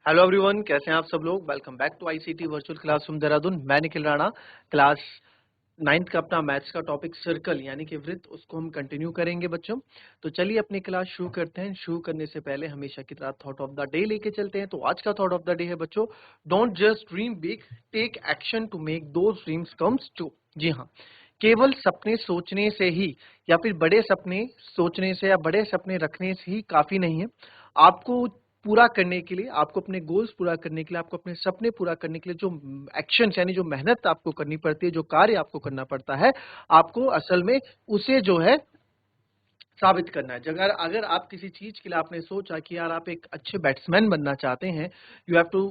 Hello everyone, कैसे हैं आप सब लोग। Welcome back to ICT virtual classroom Dehradun. मैं निखिल राणा। क्लास 9th का अपना मैथ्स का टॉपिक सर्कल यानी कि वृत्त, उसको हम कंटिन्यू करेंगे बच्चों। तो चलिए अपनी क्लास शुरू करते हैं। शुरू करने से पहले हमेशा की तरह थॉट ऑफ द डे लेके चलते हैं। तो आज का थॉट ऑफ द डे है बच्चों, don't just dream big, take action to make those dreams comes true. जी हाँ, केवल सपने सोचने से ही या फिर बड़े सपने सोचने से या बड़े सपने रखने से ही काफी नहीं है। आपको पूरा करने के लिए, आपको अपने गोल्स पूरा करने के लिए, आपको अपने सपने पूरा करने के लिए जो एक्शंस यानी जो मेहनत आपको करनी पड़ती है, जो कार्य आपको करना पड़ता है, आपको असल में उसे जो है साबित करना है। अगर अगर आप किसी चीज के लिए आपने सोचा कि यार आप एक अच्छे बैट्समैन बनना चाहते हैं, यू हैव टू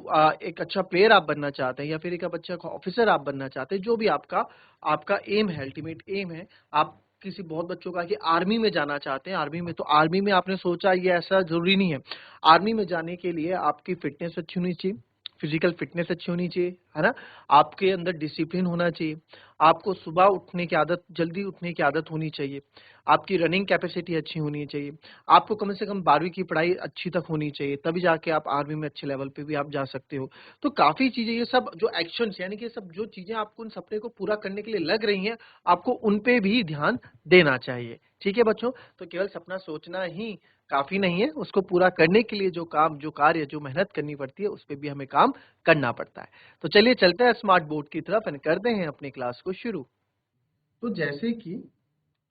एक अच्छा प्लेयर आप बनना चाहते हैं, या फिर एक अच्छा ऑफिसर आप बनना चाहते हैं, जो भी आपका आपका एम है, अल्टीमेट एम है। आप किसी बहुत बच्चों का कि आर्मी में जाना चाहते हैं, आर्मी में, तो आर्मी में आपने सोचा, ये ऐसा जरूरी नहीं है। आर्मी में जाने के लिए आपकी फिटनेस अच्छी होनी चाहिए, फिजिकल फिटनेस अच्छी होनी चाहिए, है ना। आपके अंदर डिसिप्लिन होना चाहिए। आपको सुबह उठने की आदत, जल्दी उठने की आदत होनी चाहिए। आपकी रनिंग कैपेसिटी अच्छी होनी चाहिए। आपको कम से कम 12वीं की पढ़ाई अच्छी तक होनी चाहिए, तभी जाके आप आर्मी में अच्छे लेवल पे भी आप जा सकते हो। तो काफी चीजें, ये सब जो एक्शंस यानी कि सब जो चीजें आपको उन सपने को पूरा करने के लिए लग रही हैं, आपको उन पे भी ध्यान देना चाहिए। ठीक है बच्चों, तो केवल सपना सोचना ही काफी नहीं है, उसको पूरा करने के लिए जो काम, जो कार्य, जो मेहनत करनी पड़ती है, उस पर भी हमें काम करना पड़ता है। तो चलिए चलते हैं स्मार्ट बोर्ड की तरफ और करते हैं अपनी क्लास को शुरू। तो जैसे कि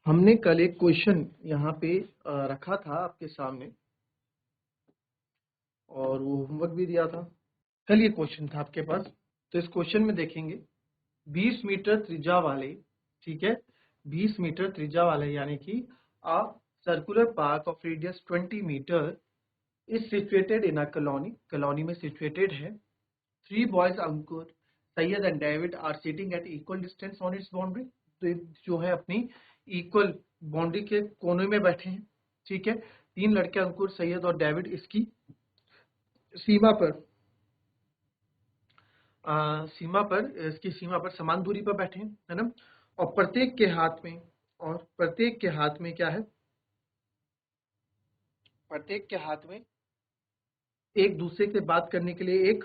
हमने कल एक क्वेश्चन यहाँ पे रखा था आपके सामने, और वो होमवर्क भी दिया था। कल ये क्वेश्चन था आपके पास। तो इस क्वेश्चन में देखेंगे 20 मीटर त्रिज्या वाले, ठीक है, 20 मीटर त्रिज्या वाले यानी कि a circular park of radius 20 metre is situated in a colony, colony में सिचुएटेड है। 3 boys Ankur, Syed and David are sitting at equal distance on its boundary. तो ये जो है अपनी इक्वल बाउंड्री के कोने में बैठे हैं, ठीक है। 3 लड़के अंकुर, सैयद और डेविड इसकी सीमा पर इसकी सीमा पर समान दूरी पर बैठे हैं, है ना। और प्रत्येक के हाथ में क्या है, प्रत्येक के हाथ में एक दूसरे से बात करने के लिए एक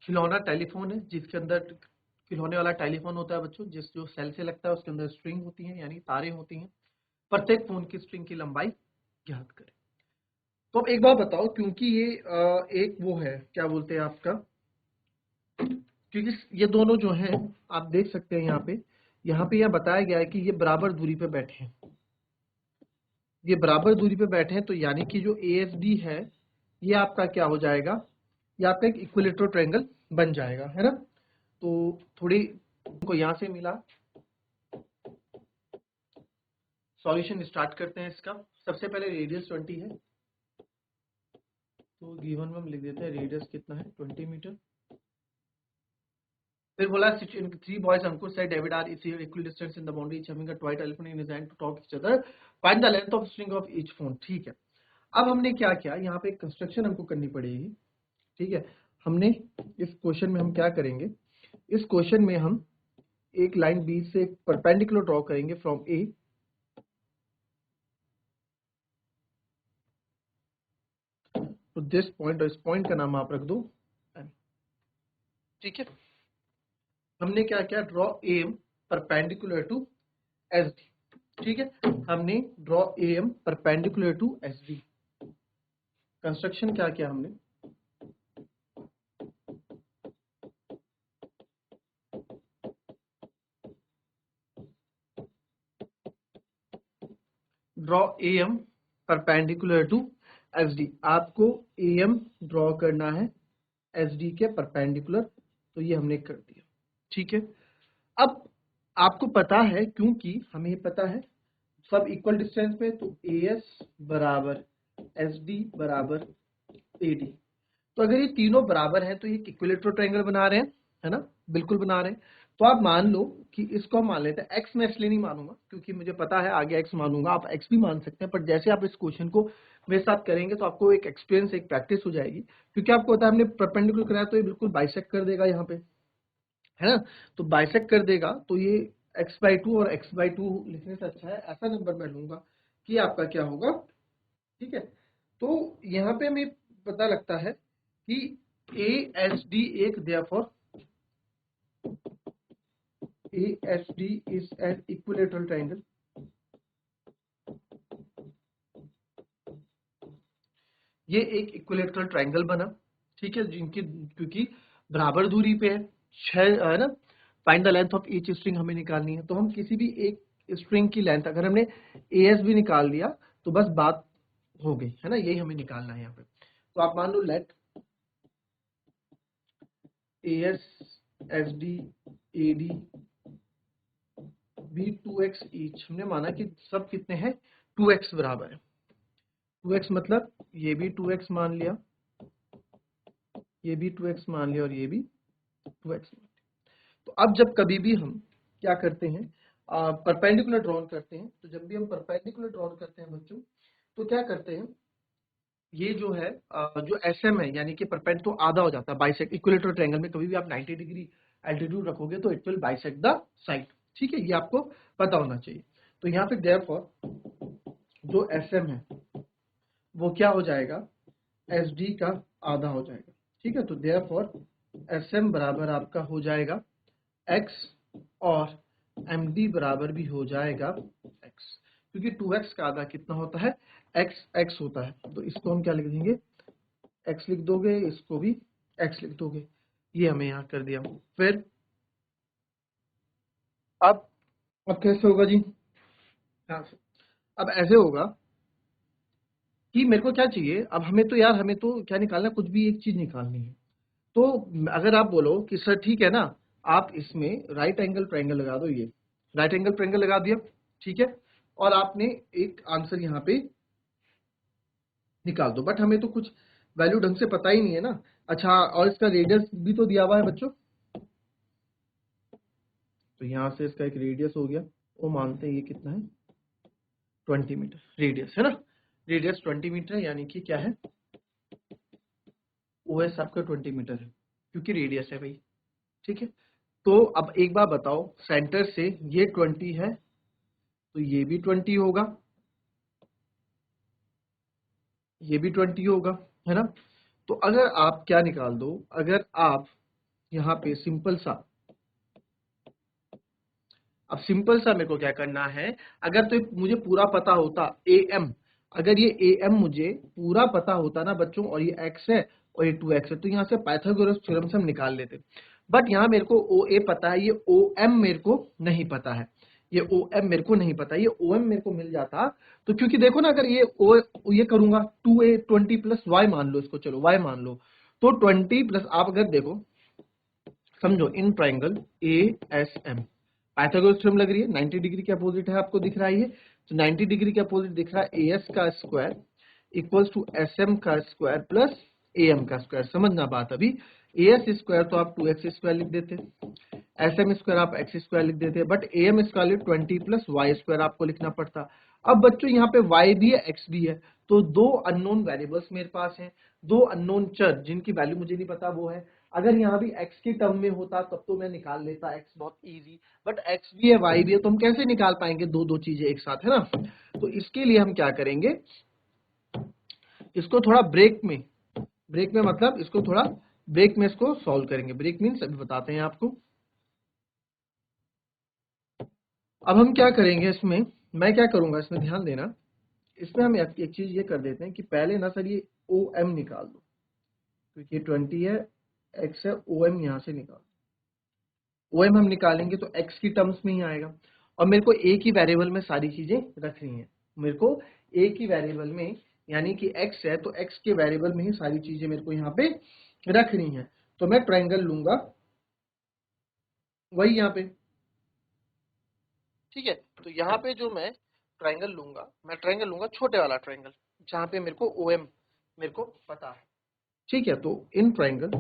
खिलौना टेलीफोन है, जिसके अंदर खिलौने वाला टेलीफोन होता है बच्चों, जिस जो सेल से लगता है, उसके अंदर स्ट्रिंग होती है यानी तारें होती हैं। प्रत्येक फोन की स्ट्रिंग की लंबाई ज्ञात करें। तो अब एक बात बताओ, क्योंकि ये एक वो है, क्या बोलते हैं आपका, क्योंकि ये दोनों जो हैं, आप देख सकते हैं यहाँ पे यह बताया गया है कि ये बराबर दूरी पे बैठे हैं, ये बराबर दूरी पे बैठे हैं। तो यानी कि जो ASD है, ये आपका क्या हो जाएगा, ये आपका एक इक्विलेटरल ट्रायंगल बन जाएगा, है ना। तो थोड़ी को यहाँ से मिला। सॉल्यूशन स्टार्ट करते हैं इसका। सबसे पहले रेडियस 20 है, तो गिवन में हम लिख देते हैं रेडियस कितना है, 20 मीटर। फिर बोला 3 boys Ankur said David are is equal distance in the boundary, each having a toy telephone in his hand to talk each other, find the length of string of each phone। ठीक है, अब हमने क्या किया, यहाँ पे एक construction हमको करनी पड़ेगी। ठीक है, हमने इस क्वेश्चन में हम क्या करेंगे, इस क्वेश्चन में हम एक लाइन बी से परपेंडिकुलर ड्रॉ करेंगे फ्रॉम ए, तो दिस पॉइंट, और इस पॉइंट का नाम आप रख दो M। ठीक है, हमने क्या किया, draw M perpendicular to S D. ठीक है, हमने draw M perpendicular to S D. Construction क्या किया हमने, draw M perpendicular to S D. आपको एम ड्रॉ करना है एस डी के परपेंडिकुलर, तो ये हमने कर दिया। ठीक है, अब आपको पता है, क्योंकि हमें पता है सब इक्वल डिस्टेंस पे, तो एस बराबर एस डी बराबर ए डी। तो अगर ये तीनों बराबर हैं, तो ये इक्विलेटरल ट्रायंगल बना रहे हैं, है ना, बिल्कुल बना रहे हैं। तो आप मान लो कि इसको हम मान लेते हैं, एक्स मैं इसलिए नहीं मानूंगा क्योंकि मुझे पता है आगे एक्स मानूंगा, आप एक्स भी मान सकते हैं, पर जैसे आप इस क्वेश्चन को मेरे साथ करेंगे तो आपको एक एक्सपीरियंस, एक प्रैक्टिस हो जाएगी, क्योंकि आपको पता है हमने परपेंडिकुलर कराया, तो ये बिल्कुल बाइसेक्ट कर देगा यहाँ पे, है ना। तो बाइसेक्ट कर देगा, तो ये x/2 और x/2 लिखने से अच्छा है ऐसा नंबर मैं लूंगा कि आपका क्या होगा। ठीक है, तो यहाँ पे हमें पता लगता है कि ASD एक therefore ASD is an equilateral triangle. ये एक इक्विलेटरल ट्रायंगल बना, ठीक है, जिनकी क्योंकि बराबर दूरी पे है, 6 है ना। Find the length of each string हमें निकालनी है, तो हम किसी भी एक स्ट्रिंग की लेंथ, अगर हमने एएस भी निकाल दिया तो बस बात हो गई, है ना, यही हमें निकालना है यहाँ पे। तो आप मान लो let AS SD AD be 2x each. हमने माना कि सब कितने हैं, 2x बराबर है। 2x मतलब ये भी 2x मान लिया, ये भी 2x मान लिया और ये भी 2x मान लिया। तो अब जब कभी भी हम क्या करते हैं, परपेंडिकुलर ड्रॉ करते हैं, तो जब भी हम परपेंडिकुलर ड्रॉ करते हैं बच्चों, तो क्या करते हैं, ये जो है जो SM है यानी कि परपेंड तो आधा हो जाता है, बाइसेक्ट। इक्विलेटरल ट्रायंगल में कभी भी आप 90 डिग्री एल्टीट्यूड रखोगे तो it will bisect the side, ठीक है, ये आपको पता होना चाहिए। तो यहाँ पे देयरफॉर जो SM है वो क्या हो जाएगा, SD का आधा हो जाएगा, ठीक है। तो देयरफॉर SM बराबर आपका हो जाएगा x और MD बराबर भी हो जाएगा x, क्योंकि 2x का आधा कितना होता है, x होता है। तो इसको हम क्या लिख देंगे, x लिख दोगे, इसको भी x लिख दोगे, ये हमें यहाँ कर दिया। फिर अब कैसे होगा जी, हाँ, अब ऐसे होगा कि मेरे को क्या चाहिए, अब हमें तो यार, हमें तो क्या निकालना है, कुछ भी एक चीज निकालनी है। तो अगर आप बोलो कि सर ठीक है ना, आप इसमें राइट एंगल ट्रायंगल लगा दो, ये राइट एंगल ट्रायंगल लगा दिया, ठीक है, और आपने एक आंसर यहाँ पे निकाल दो, बट हमें तो कुछ वैल्यू ढंग से पता ही नहीं है ना। अच्छा, और इसका रेडियस भी तो दिया हुआ है बच्चों, तो यहाँ से इसका एक रेडियस हो गया, वो मानते हैं ये कितना है, 20 मीटर रेडियस है ना, रेडियस 20 मीटर है, यानी कि क्या है, OS आपका 20 मीटर है, क्योंकि रेडियस है भाई, ठीक है। तो अब एक बार बताओ, सेंटर से ये 20 है तो ये भी 20 होगा, ये भी 20 होगा, है ना। तो अगर आप क्या निकाल दो, अगर आप यहाँ पे सिंपल सा, अब सिंपल सा मेरे को क्या करना है, अगर तो मुझे पूरा पता होता AM, अगर ये AM मुझे पूरा पता होता ना बच्चों, और ये x है और ये 2x है, तो यहाँ से पाइथागोरस थ्योरम से हम निकाल लेते। बट यहाँ मेरे को OA पता है, ये OM मेरे को नहीं पता है, ये OM मेरे को नहीं पता, ये OM मेरे को मिल जाता। तो क्योंकि देखो ना, अगर ये करूंगा 2A 20 प्लस y मान लो, इसको चलो y मान लो, तो 20 प्लस, आप अगर देखो समझो, in triangle ASM Pythagoras theorem लग रही है, 90 डिग्री के अपोजिट है, आपको दिख रहा है ये, तो 90 डिग्री के अपोजिट दिख रहा है AS का स्क्वायर इक्वल्स टू SM का स्क्वायर प्लस AM का स्क्वायर। समझना बात, अभी AS स्क्वायर तो आप 2x स्क्वायर लिख देते, SM स्क्वायर आप x स्क्वायर लिख देते, but AM square 20 plus y square आपको लिखना पड़ता। अब बच्चों यहाँ पे y भी है, x भी है, तो दो अननोन वेरिएबल्स मेरे पास हैं, दो अननोन चर जिनकी वैल्यू मुझे नहीं पता वो है। अगर यहाँ भी x की टर्म में होता तब तो मैं निकाल लेता, x बहुत इजी, बट x भी है y भी है, तो हम कैसे निकाल पाएंगे दो दो चीजें एक साथ, है ना। तो इसके लिए हम क्या करेंगे, इसको थोड़ा ब्रेक में मतलब इसको थोड़ा ब्रेक में इसको सॉल्व करेंगे। ब्रेक मीन्स अभी बताते हैं आपको। अब हम क्या करेंगे इसमें, मैं क्या करूंगा इसमें, ध्यान देना, इसमें हम एक चीज ये कर देते हैं कि पहले ना सर ये OM निकाल दो, क्योंकि ये 20 है, x है, OM यहाँ से निकाल, OM हम निकालेंगे तो x की टर्म्स में ही आएगा, और मेरे को एक ही वेरिएबल में सारी चीजें रखनी है, मेरे को एक ही वेरिएबल में, यानी कि x है तो x के वेरिएबल में ही सारी चीजें मेरे को यहाँ पे रखनी है। तो मैं ट्रायंगल लूंगा वही यहाँ पे, ठीक है। तो यहाँ पे जो मैं ट्रायंगल लूंगा, मैं ट्रायंगल लूंगा छोटे वाला ट्रायंगल, जहाँ पे मेरे को OM मेरे को पता है, ठीक है। तो इन ट्रायंगल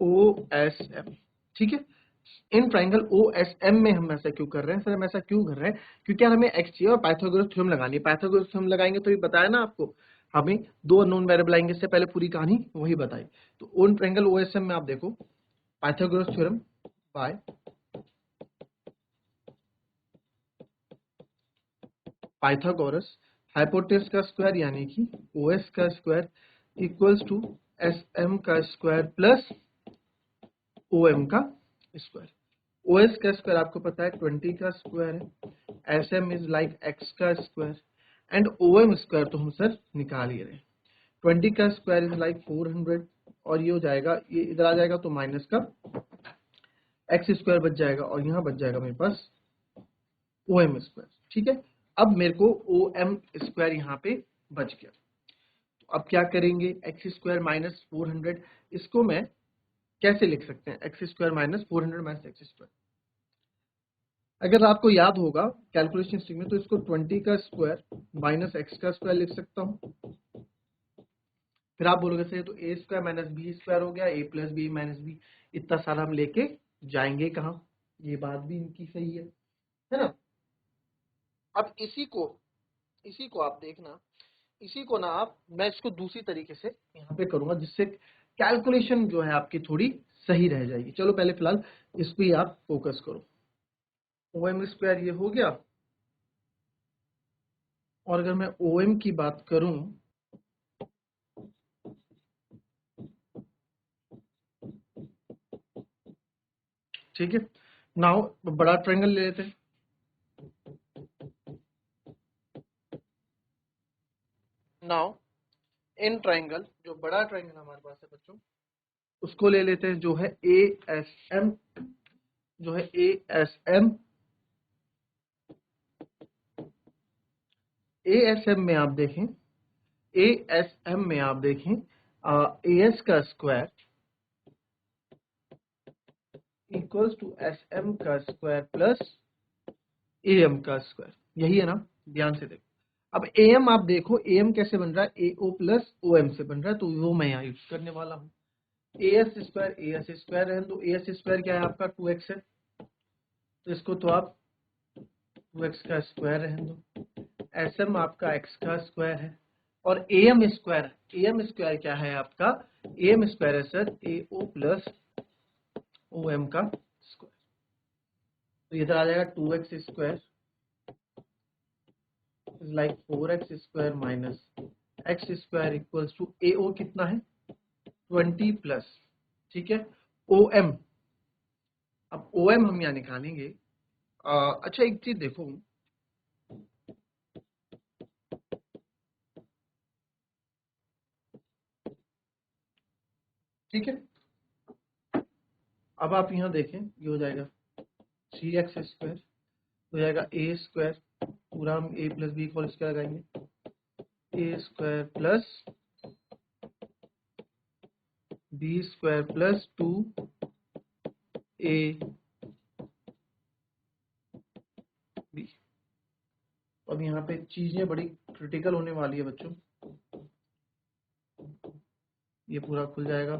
OSM, ठीक है, इन ट्रायंगल OSM में हम ऐसा क्यों कर रहे हैं सर, हम ऐसा क्यों कर रहे हैं, क्योंकि यार हमें x चाहिए और पाइथागोरस थ्योरम लगानी है। पाइथागोरस थ्योरम लगाएंगे तो ये बताया ना आपको, हमें दो अननोन वेरिएबल आएंगे, इससे पहले पूरी कहानी वही बताई। तो उन ट्रायंगल OSM में आप देखो, Pythagoras theorem by Pythagoras, hypotenuse का स्क्वायर यानी कि OS का square equals to S M का स्क्वायर प्लस ओ एम का स्क्वायर। ओ एस का स्क्वायर आपको पता है 20 का स्क्वायर है, S M is like X का square and O M square तो हम सर निकाल ही रहे हैं। 20 का स्क्वायर इज लाइक 400 और ये हो जाएगा, ये इधर आ जाएगा तो माइनस का एक्स स्क्वायर बच जाएगा और यहाँ बच जाएगा मेरे पास ओ एम स्क्वायर। ठीक है, अब मेरे को ओ एम स्क्वायर यहाँ पे बच गया। तो अब क्या करेंगे, एक्स स्क्वायर माइनस 400, इसको मैं कैसे लिख सकते हैं, x square minus 400 minus X square. अगर आपको याद होगा कैलकुलेशन स्टिक में, तो इसको 20 का स्क्वायर माइनस एक्स का स्क्वायर लिख सकता हूँ। फिर आप बोलोगे सर तो ए स्क्वायर माइनस बी स्क्वायर हो गया, ए प्लस बी माइनस बी, इतना सारा हम लेके जाएंगे कहाँ, ये बात भी इनकी सही है ना। अब इसी को आप देखना, इसी को ना आप, मैं इसको दूसरी तरीके से यहाँ पे करूंगा जिससे कैलकुलेशन जो है आपकी थोड़ी सही रह जाएगी। चलो पहले फिलहाल इस पे आप फोकस करो। ओ एम स्क्वायर ये हो गया, और अगर मैं ओ एम की बात करूं, ठीक है, नाउ बड़ा ट्रायंगल ले लेते हैं। नाउ इन ट्रायंगल, जो बड़ा ट्रायंगल हमारे पास है बच्चों, उसको ले लेते हैं जो है ए एस एम, जो है A S M. A S M में आप देखें, ए एस एम में आप देखें, ए एस का square equals to S M का स्क्वायर प्लस ए एम का स्क्वायर, यही है ना, ध्यान से देखो। अब ए एम आप देखो, ए एम कैसे बन रहा है, ए ओ प्लस ओ एम से बन रहा है, तो वो मैं यहाँ यूज करने वाला हूँ। ए एस स्क्वायर है, तो ए एस स्क्वायर क्या है आपका 2x है, तो इसको तो आप 2x का स्क्वायर रहने दो। एस एम आपका x का स्क्वायर है, और ए एम स्क्वायर क्या है आपका, ए एम स्क्वायर है sir A O plus O M का स्क्वायर, तो इधर आ जाएगा 2x square is like 4x square minus X square equals to A O कितना है 20 प्लस, ठीक है, ओ एम। अब ओ एम हम यहाँ निकालेंगे। अच्छा एक चीज देखो, ठीक है, अब आप यहाँ देखें, ये हो जाएगा 3x स्क्वायर, हो जाएगा ए स्क्वायर, पूरा हम A plus B whole square लगाएंगे, A square plus B square plus 2 A B. अब यहाँ पे चीजें बड़ी क्रिटिकल होने वाली है बच्चों, ये पूरा खुल जाएगा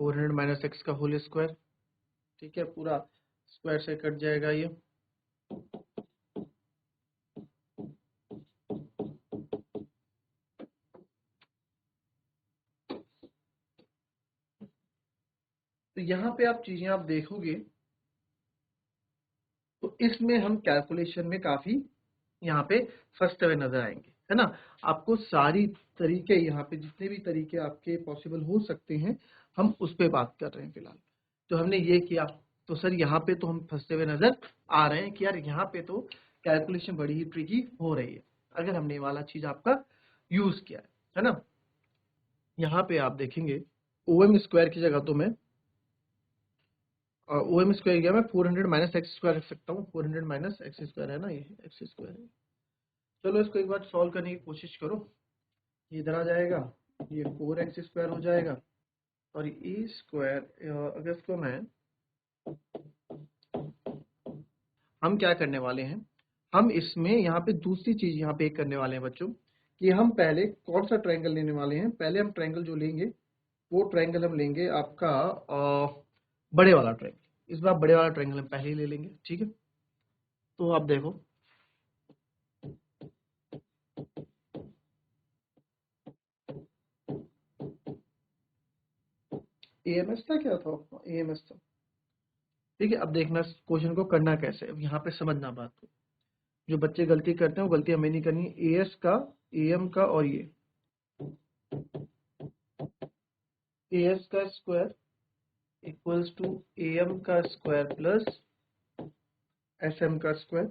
400 माइनस एक्स का होल स्क्वायर, ठीक है, पूरा स्क्वायर से कट जाएगा ये, तो यहाँ पे आप चीजें आप देखोगे तो इसमें हम कैलकुलेशन में काफी यहाँ पे फंसते हुए नजर आएंगे, है ना। आपको सारी तरीके, यहाँ पे जितने भी तरीके आपके पॉसिबल हो सकते हैं, हम उस पर बात कर रहे हैं फिलहाल। तो हमने ये किया, तो सर यहाँ पे तो हम फंसते हुए नजर आ रहे हैं कि यार यहाँ पे तो कैलकुलेशन बड़ी ही ट्रिकी हो रही है अगर हमने ये वाला चीज आपका यूज किया है ना। यहाँ पे आप देखेंगे ओ एम स्क्वायर की जगह तो मैं ओ एम स्क्वायर गया, मैं 400 माइनस एक्स स्क्वायर रख सकता हूँ, 400 माइनस एक्स स्क्वायर है ना, ये एक्स स्क्वायर है। चलो इसको एक बार सॉल्व करने की कोशिश करो, ये इधर आ जाएगा, ये 4x स्क्वायर हो जाएगा, और ए स्क्वायर, अगर इसको मैं, हम क्या करने वाले हैं, हम इसमें यहाँ पे दूसरी चीज यहाँ पे एक करने वाले हैं बच्चों, कि हम पहले कौन सा ट्रायंगल लेने वाले हैं, पहले हम ट्रायंगल जो लेंगे वो ट्रायंगल हम लेंगे आपका बड़े वाला ट्रायंगल, इस बार बड़े वाला ट्रायंगल हम पहले ही ले लेंगे, ठीक है। तो आप देखो, एएमएस था, क्या था, एएमएस था, ठीक है। अब देखना क्वेश्चन को करना कैसे, अब यहाँ पे समझना बात को, जो बच्चे गलती करते हैं वो गलती हमें नहीं करनी है, एएस का, एएम का और ये ए एस का square equals to A M का स्क्वायर प्लस एस एम का स्क्वायर।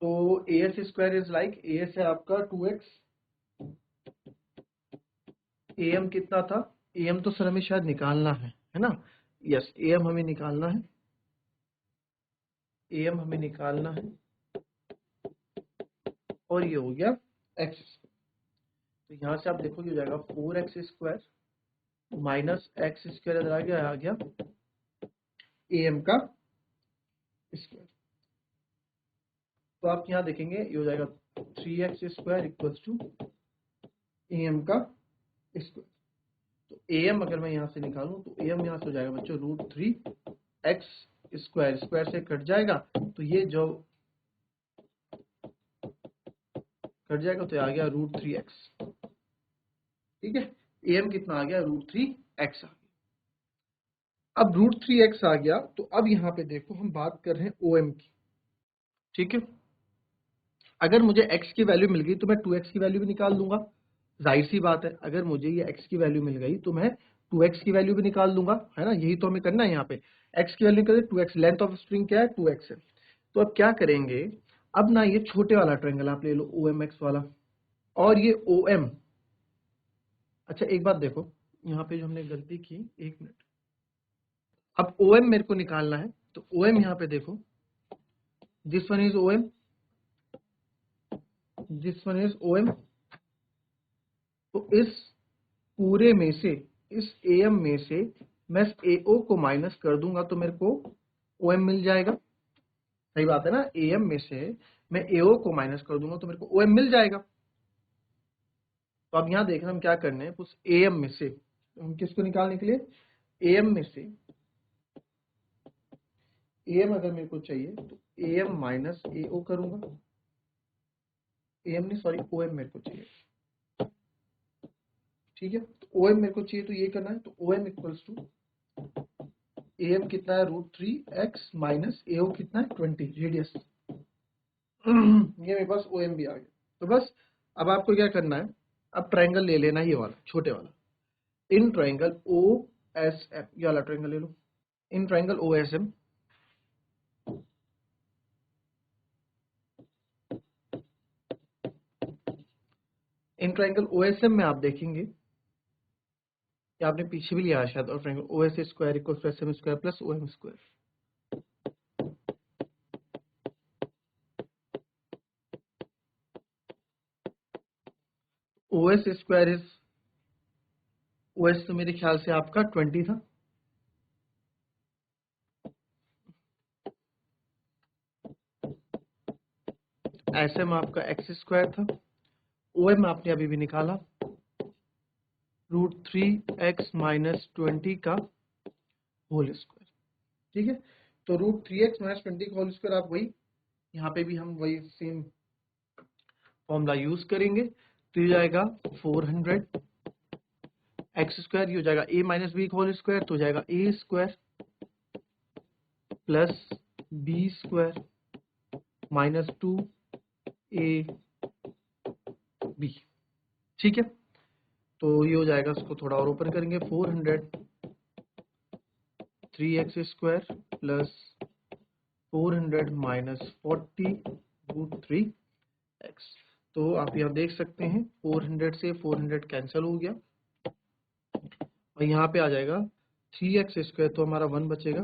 तो A S square is like, A S है आपका 2x, ए एम कितना था, ए एम तो सर हमें शायद निकालना है ना, यस ए एम हमें निकालना है, ए एम हमें निकालना है, और ये हो गया एक्स। तो यहाँ से आप देखोगे हो जाएगा 4x square minus X square, इधर आ गया ए एम का स्क्वायर। तो आप यहाँ देखेंगे ये हो जाएगा 3x square equals to A M का स्क्वायर। तो ए एम अगर मैं यहाँ से निकालूं तो ए एम यहाँ से हो जाएगा बच्चों √3x स्क्वायर, स्क्वायर से कट जाएगा तो ये जो कट जाएगा तो आ गया √3x। ठीक है, ए एम कितना आ गया, √3x आ गया। अब √3x आ गया तो अब यहाँ पे देखो हम बात कर रहे हैं ओ एम की। ठीक है, अगर मुझे x की वैल्यू मिल गई तो मैं 2x की वैल्यू भी निकाल लूंगा, जाहिर सी बात है। अगर मुझे ये x की वैल्यू मिल गई तो मैं 2x की वैल्यू भी निकाल लूंगा, है ना, यही तो हमें करना है यहाँ पे। x की वैल्यू निकाले 2x, लेंथ ऑफ स्ट्रिंग क्या है 2x है। तो अब क्या करेंगे, अब ना ये छोटे वाला ट्रायंगल आप ले लो OMX वाला, और ये OM। अच्छा एक बात देखो, यहाँ पे जो हमने गलती की, एक मिनट, अब OM मेरे को निकालना है तो OM यहाँ पे देखो, this one is OM, this one is OM। तो इस पूरे में से, इस AM में से मैं AO को माइनस कर दूंगा तो मेरे को OM मिल जाएगा। सही बात है ना, AM में से मैं AO को माइनस कर दूंगा तो मेरे को OM मिल जाएगा। तो अब यहाँ देखना हम क्या करने हैं, उस AM में से हम किसको निकालने के लिए, AM में से AM अगर मेरे को चाहिए तो AM माइनस AO करूंगा, AM नहीं सॉरी OM मेरे को चाहिए। ठीक है, तो OM मेरे को चाहिए तो ये करना है, तो OM इक्वल्स टू AM कितना है √3x माइनस AO कितना है 20 रेडियस। ये मेरे पास OM भी आ गया। तो बस अब आपको क्या करना है, अब ट्रायंगल ले लेना है ये वाला छोटे वाला, इन ट्रायंगल OSM, ये वाला ट्रायंगल ले लो, in triangle OSM। In triangle OSM में आप देखेंगे कि आपने पीछे भी लिया है शायद, और triangle OS square equal to SM square plus OM square. OS square is, OS तो मेरे ख्याल से आपका 20 था, SM आपका x स्क्वायर था, OM आपने अभी भी निकाला √3x माइनस 20 का होल स्क्वायर। ठीक है, तो √3x माइनस 20 का होल स्क्वायर, आप वही यहाँ पे भी हम वही सेम फॉर्मूला यूज करेंगे। तो ये जाएगा 400 x स्क्वायर, ये हो जाएगा a माइनस बी का होल स्क्वायर, तो हो जाएगा a square plus b square minus 2ab। ठीक है, तो ये हो जाएगा, इसको थोड़ा और ओपन करेंगे, 400 3x square plus 400 minus 40 √3x। तो आप यहाँ देख सकते हैं 400 से 400 कैंसिल हो गया, और यहाँ पे आ जाएगा 3x स्क्वायर, तो हमारा 1 बचेगा,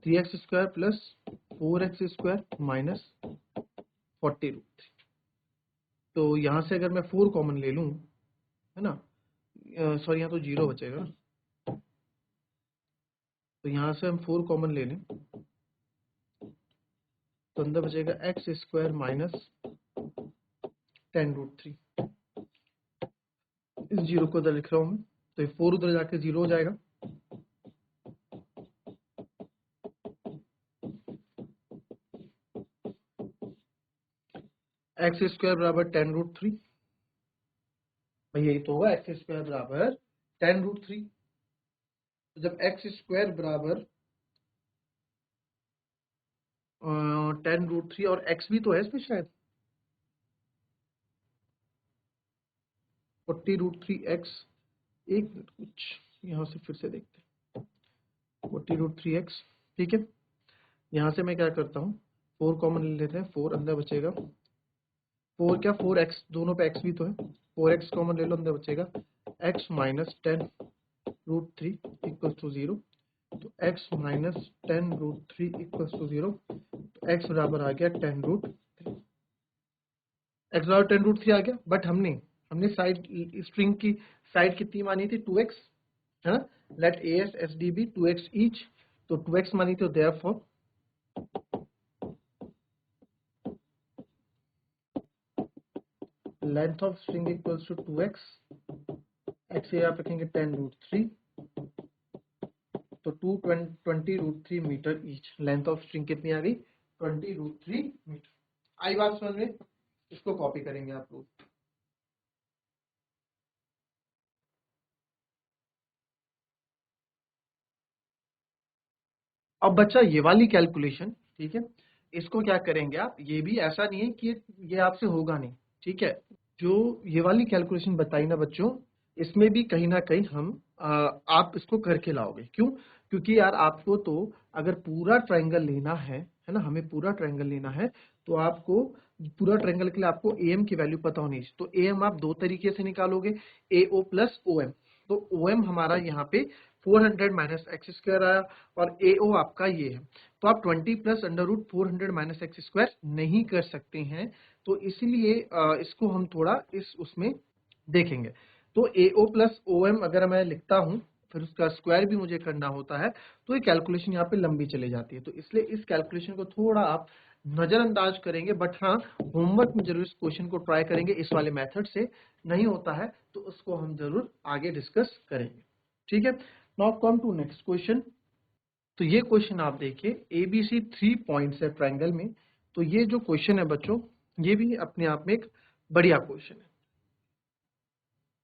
3x square plus 4x square minus 40 √3। तो यहाँ से अगर मैं 4 कॉमन ले लूँ, है ना, सॉरी यहाँ तो 0 बचेगा, तो यहाँ से हम 4 कॉमन ले लें तो अंदर बचेगा x स्क्वायर माइनस 10 √3। इस 0 को उधर लिख रहा हूँ मैं, तो ये 4 उधर जाके 0 हो जाएगा, x स्क्वायर बराबर 10 √3, यही तो होगा, x स्क्वायर बराबर 10 √3। तो जब x स्क्वायर बराबर 10 √3, और x भी तो है इसमें शायद 40 √3x, एक मिनट, कुछ यहाँ से फिर से देखते हैं। 40√3x, ठीक है। यहाँ से मैं क्या करता हूँ, 4 कॉमन ले लेते हैं, 4 अंदर बचेगा, 4 क्या 4x, दोनों पे x भी तो है, 4x कॉमन ले लो, अंदर बचेगा x माइनस 10√3 इक्वल टू 0। तो x माइनस 10√3 इक्वल टू 0, तो x बराबर आ गया 10√3, x बराबर 10√3 आ गया। बट हमने साइड स्ट्रिंग की साइड कितनी मानी थी, 2x, है ना। Let as sd be 2x each, तो 2x मानी थी, therefore length of string equals to 2x, x से आप रखेंगे 10√3, तो 20√3 metre each. Length of string कितनी आ गई, 20√3 मीटर। आई बात समझ में, इसको कॉपी करेंगे आप लोग। अब बच्चा ये वाली कैलकुलेशन, ठीक है, इसको क्या करेंगे आप, ये भी ऐसा नहीं है कि ये आपसे होगा नहीं, ठीक है। जो ये वाली कैलकुलेशन बताई ना बच्चों, इसमें भी कहीं ना कहीं आप इसको करके लाओगे। क्यों? क्योंकि यार आपको तो अगर पूरा ट्रायंगल लेना है ना, हमें पूरा ट्रायंगल लेना है, तो आपको पूरा ट्रायंगल के लिए आपको एम की वैल्यू पता होनी चाहिए। तो एम आप दो तरीके से निकालोगे, ए ओ प्लस ओ एम। तो ओ एम हमारा यहाँ पे 400 माइनस एक्स स्क्वायर आया, और ए ओ आपका ये है। तो आप 20 प्लस √400 माइनस एक्स स्क्वायर नहीं कर सकते हैं, तो इसलिए इसको हम थोड़ा इस उसमें देखेंगे। तो ए ओ प्लस ओ एम अगर मैं लिखता हूं, फिर उसका स्क्वायर भी मुझे करना होता है, तो ये कैलकुलेशन यहाँ पे लंबी चली जाती है। तो इसलिए इस कैलकुलेशन को थोड़ा आप नजरअंदाज करेंगे, बट हाँ होमवर्क में जरूर इस क्वेश्चन को ट्राई करेंगे। इस वाले मेथड से नहीं होता है तो उसको हम जरूर आगे डिस्कस करेंगे, ठीक है। Now come to next question. तो ये क्वेश्चन आप देखिए, एबीसी 3 पॉइंट्स है ट्रायंगल में। तो ये जो क्वेश्चन है बच्चों, ये भी अपने आप में एक बढ़िया क्वेश्चन है।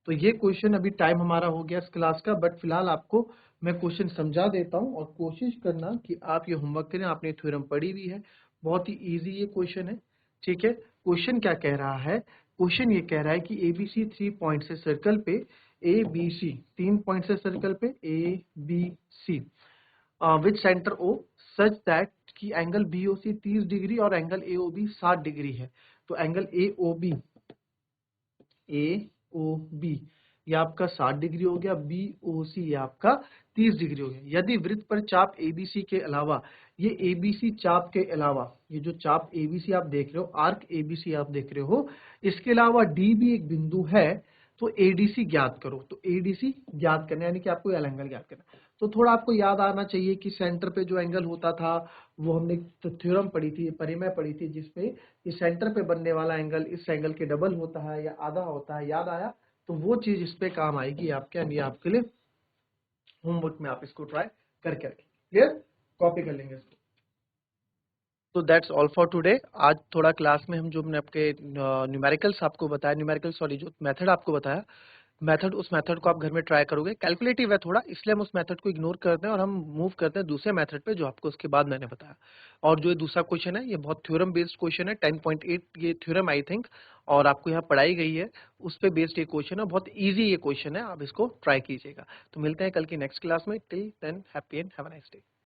तो ये क्वेश्चन, अभी टाइम हमारा हो गया इस क्लास का, बट फिलहाल आपको मैं क्वेश्चन समझा देता हूं, और कोशिश करना कि आप ये होमवर्क करें। आपने थ्योरम पढ़ी हुई है, बहुत ही इजी ये क्वेश्चन है, ठीक है। क्वेश्चन क्या कह रहा है, क्वेश्चन ये कह रहा है कि एबीसी 3 पॉइंट से सर्कल पे, ए बी सी 3 पॉइंट से सर्कल पे A B C which centre O such that कि angle B O C 30 degree और angle A O B 60 degree है। तो एंगल ए ओ बी ये आपका 60 डिग्री हो गया, बी ओ सी ये आपका 30 डिग्री हो गया। यदि वृत्त पर चाप एबीसी के अलावा, ये एबीसी चाप के अलावा, ये जो चाप एबीसी आप देख रहे हो, आर्क एबीसी आप देख रहे हो, इसके अलावा डी भी एक बिंदु है, तो एडीसी ज्ञात करो। तो एडीसी ज्ञात करना यानी कि आपको एल एंगल ज्ञात करना। तो थोड़ा आपको याद आना चाहिए कि सेंटर पे जो एंगल होता था, वो हमने थ्योरम पढ़ी थी, परिमेय पढ़ी थी, जिसपे इस सेंटर पे बनने वाला एंगल इस एंगल के डबल होता है या आधा होता है, याद आया। तो वो चीज इस पे काम आएगी आपके, यानी आपके लिए होमवर्क में आप इसको ट्राई करके रखें। क्लियर, कॉपी कर लेंगे इसको। तो दैट्स ऑल फॉर टुडे। आज थोड़ा क्लास में हम जो हमने आपके न्यूमेरिकल्स आपको बताया, न्यूमेरिकल सॉरी जो मेथड आपको बताया, मेथड, उस मेथड को आप घर में ट्राई करोगे। कैलकुलेटिव है थोड़ा, इसलिए हम उस मेथड को इग्नोर करते हैं और हम मूव करते हैं दूसरे मेथड पे जो आपको उसके बाद मैंने बताया। और जो ये दूसरा क्वेश्चन है, ये बहुत थ्योरम बेस्ड क्वेश्चन है, 10.8 ये थ्योरम आई थिंक, और आपको यहाँ पढ़ाई गई है, उस पे बेस्ड ये क्वेश्चन है, बहुत ईजी ये क्वेश्चन है, आप इसको ट्राई कीजिएगा। तो मिलते हैं कल की नेक्स्ट क्लास में। Till than happy and have a nice day.